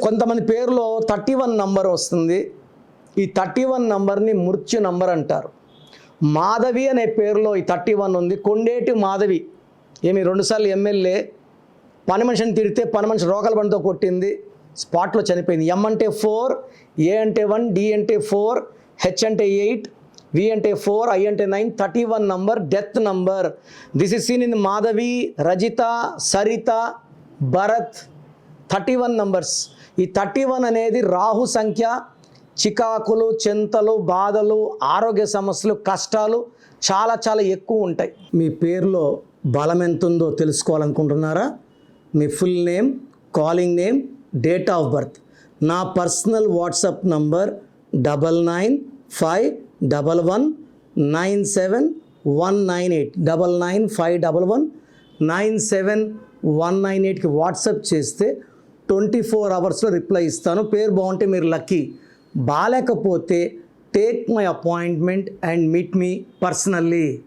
కొంతమంది పేరులో 31 నంబర్ వస్తుంది. ఈ 31 నంబర్ని మృత్యు నంబర్ అంటారు. మాధవి అనే పేరులో ఈ 31 ఉంది. కొండేటి మాధవి ఏమి 2 సార్లు ఎమ్మెల్యే, పని మనిషిని తిడితే పని మనిషి రోకల బండితో కొట్టింది, స్పాట్లో చనిపోయింది. ఎం అంటే 4, ఏ అంటే 1, డి అంటే 4, హెచ్ అంటే 8, వి అంటే 4, ఐ అంటే 9, 31 number death number. This is seen in Madhavi, Rajitha, Saritha, Bharath. 31 numbers. ఈ 31 అనేది రాహు సంఖ్య. చికాకులు, చింతలు, బాధలు, ఆరోగ్య సమస్యలు, కష్టాలు చాలా చాలా ఎక్కువ ఉంటాయి. మీ పేరులో బలం ఎంత ఉందో తెలుసుకోవాలనుకుంటున్నారా? మీ full name, calling name, date of birth. నా పర్సనల్ వాట్సాప్ నంబర్ 9951197198 9951197198కి వాట్సాప్ చేస్తే 24 అవర్స్లో రిప్లై ఇస్తాను. పేరు బాగుంటే మీరు లక్కీ, బాలేకపోతే take my appointment and meet me personally.